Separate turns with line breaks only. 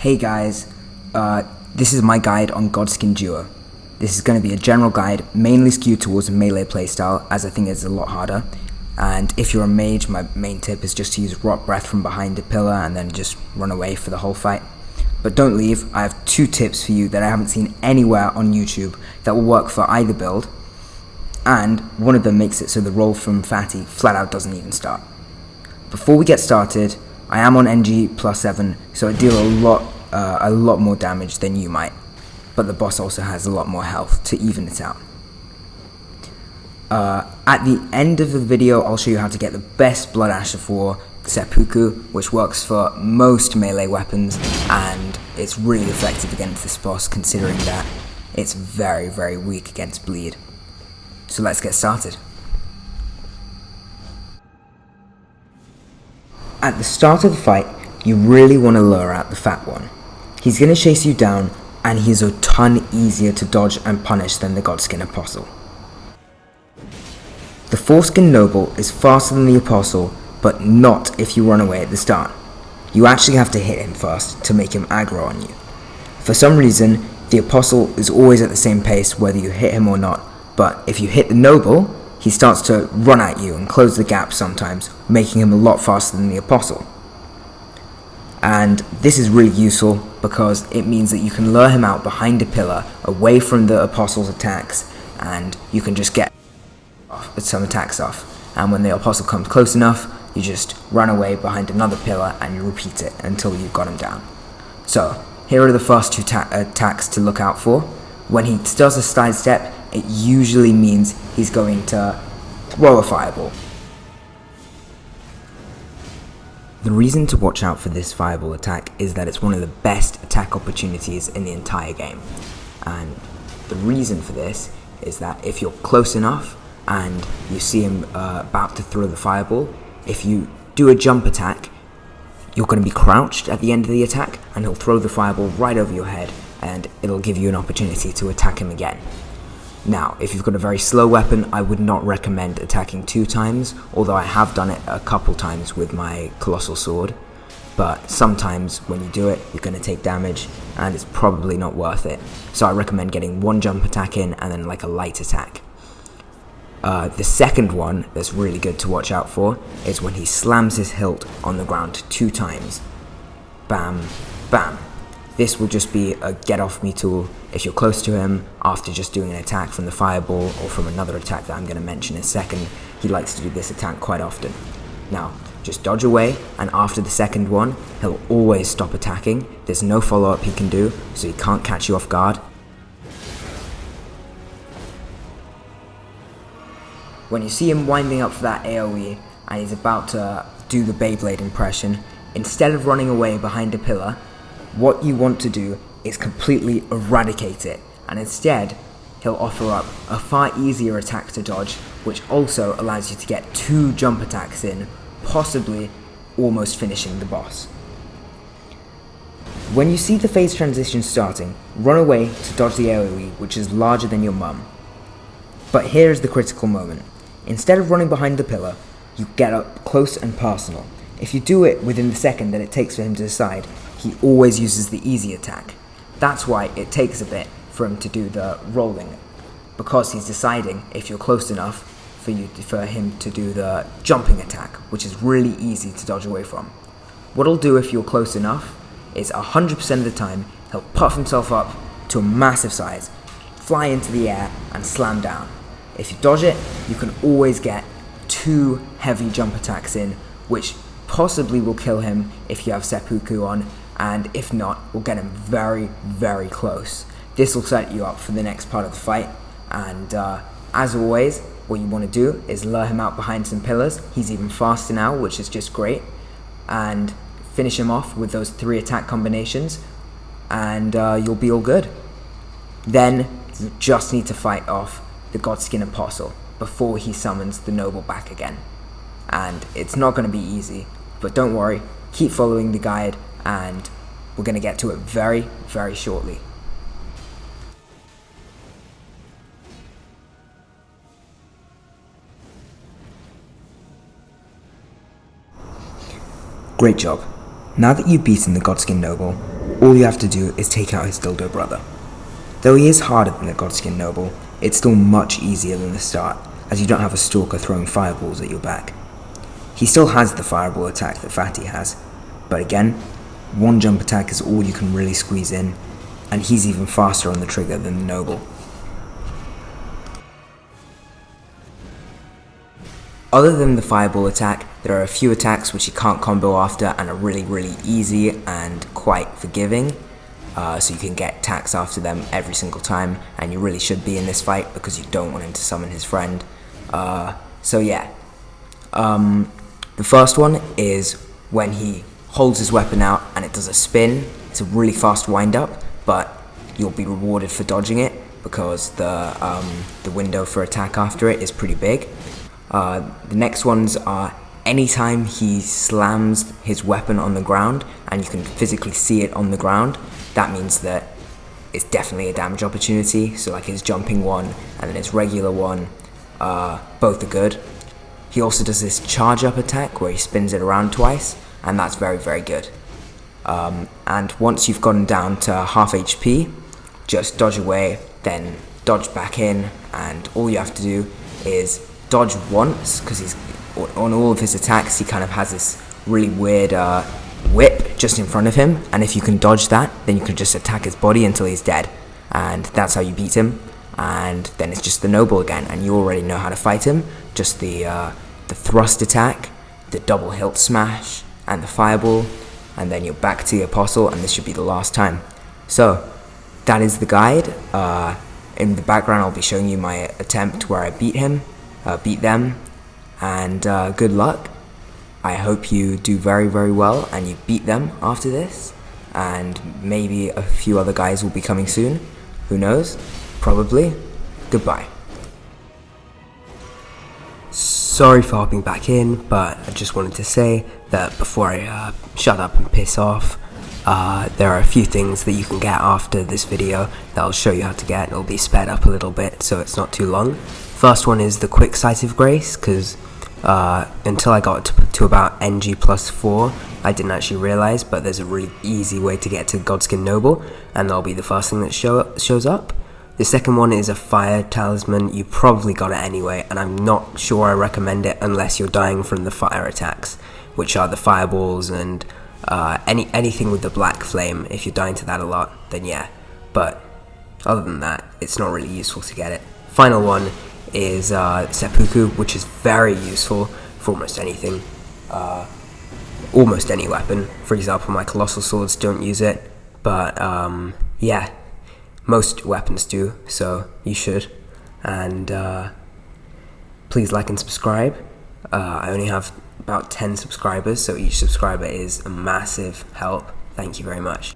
Hey guys, this is my guide on Godskin Duo. This is going to be a general guide, mainly skewed towards a melee playstyle, as I think it's a lot harder. And if you're a mage, my main tip is just to use Rot Breath from behind a pillar and then just run away for the whole fight. But don't leave, I have 2 tips for you that I haven't seen anywhere on YouTube that will work for either build. And one of them makes it so the roll from Fatty flat out doesn't even start. Before we get started, I am on NG +7, so I deal a lot more damage than you might, but the boss also has a lot more health to even it out. At the end of the video, I'll show you how to get the best Blood Ash of War seppuku, which works for most melee weapons, and it's really effective against this boss considering that it's very, very weak against bleed. So let's get started. At the start of the fight, you really want to lure out the fat one. He's going to chase you down, and he's a ton easier to dodge and punish than the Godskin Apostle. The Foreskin Noble is faster than the Apostle, but not if you run away at the start. You actually have to hit him first to make him aggro on you. For some reason, the Apostle is always at the same pace whether you hit him or not, but if you hit the Noble, he starts to run at you and close the gap sometimes, making him a lot faster than the Apostle. And this is really useful because it means that you can lure him out behind a pillar, away from the Apostle's attacks, and you can just get some attacks off. And when the Apostle comes close enough, you just run away behind another pillar and you repeat it until you've got him down. So, here are the first 2 attacks to look out for. When he does a sidestep, it usually means he's going to throw a fireball. The reason to watch out for this fireball attack is that it's one of the best attack opportunities in the entire game. And the reason for this is that if you're close enough and you see him about to throw the fireball, if you do a jump attack, you're going to be crouched at the end of the attack and he'll throw the fireball right over your head and it'll give you an opportunity to attack him again. Now, if you've got a very slow weapon, I would not recommend attacking 2 times, although I have done it a couple times with my Colossal Sword. But sometimes when you do it, you're going to take damage, and it's probably not worth it. So I recommend getting 1 jump attack in, and then like a light attack. The second one that's really good to watch out for is when he slams his hilt on the ground 2 times. Bam, bam. This will just be a get off me tool if you're close to him after just doing an attack from the fireball or from another attack that I'm going to mention in a second. He likes to do this attack quite often. Now, just dodge away, and after the second one, he'll always stop attacking. There's no follow-up he can do, so he can't catch you off guard. When you see him winding up for that AoE and he's about to do the Beyblade impression, instead of running away behind a pillar, what you want to do is completely eradicate it, and instead he'll offer up a far easier attack to dodge, which also allows you to get 2 jump attacks in, possibly almost finishing the boss. When you see the phase transition starting, run away to dodge the AoE, which is larger than your mum. But here's the critical moment. Instead of running behind the pillar, you get up close and personal. If you do it within the second that it takes for him to decide, he always uses the easy attack. That's why it takes a bit for him to do the rolling, because he's deciding if you're close enough for him to do the jumping attack, which is really easy to dodge away from. What he'll do if you're close enough is 100% of the time he'll puff himself up to a massive size, fly into the air and slam down. If you dodge it, you can always get 2 heavy jump attacks in, which possibly will kill him if you have seppuku on, and if not, will get him very, very close. This will set you up for the next part of the fight, and as always, what you want to do is lure him out behind some pillars. He's even faster now, which is just great, and finish him off with those 3 attack combinations, and you'll be all good. Then, you just need to fight off the Godskin Apostle before he summons the Noble back again. And it's not going to be easy, but don't worry, keep following the guide, and we're going to get to it very, very shortly. Great job. Now that you've beaten the Godskin Noble, all you have to do is take out his dildo brother. Though he is harder than the godskin noble, it's still much easier than the start, as you don't have a stalker throwing fireballs at your back. He still has the fireball attack that Fatty has, but again, one jump attack is all you can really squeeze in, and he's even faster on the trigger than the noble. Other than the fireball attack, there are a few attacks which you can't combo after and are really easy and quite forgiving, so you can get attacks after them every single time, and you really should be in this fight because you don't want him to summon his friend. So yeah. The first one is when he holds his weapon out and it does a spin. It's a really fast wind up, but you'll be rewarded for dodging it because the window for attack after it is pretty big. The next ones are anytime he slams his weapon on the ground and you can physically see it on the ground, that means that it's definitely a damage opportunity. So like his jumping one and then his regular one, both are good. He also does this charge up attack where he spins it around twice, and that's very good. And once you've gotten down to half HP, just dodge away, then dodge back in, and all you have to do is dodge once, because he's on all of his attacks he kind of has this really weird whip just in front of him, and if you can dodge that, then you can just attack his body until he's dead, and that's how you beat him. And then it's just the noble again, and you already know how to fight him. Just the thrust attack, the double hilt smash, and the fireball, and then you're back to the apostle, and this should be the last time. So that is the guide. In the background I'll be showing you my attempt where I beat them, and good luck. I hope you do very well and you beat them after this, and maybe a few other guys will be coming soon. Who knows? Probably. Goodbye.
Sorry for hopping back in, but I just wanted to say that before I shut up and piss off, there are a few things that you can get after this video that I'll show you how to get, and it'll be sped up a little bit so it's not too long. First one is the quick sight of grace, because until I got to about NG plus 4, I didn't actually realize, but there's a really easy way to get to Godskin Noble, and that'll be the first thing that shows up. The second one is a fire talisman. You probably got it anyway, and I'm not sure I recommend it unless you're dying from the fire attacks, which are the fireballs and anything with the black flame. If you're dying to that a lot, then yeah, but other than that, it's not really useful to get it. Final one is seppuku, which is very useful for almost anything, almost any weapon. For example, my colossal swords don't use it, but yeah, most weapons do, so you should. And please like and subscribe. I only have about 10 subscribers, so each subscriber is a massive help. Thank you very much.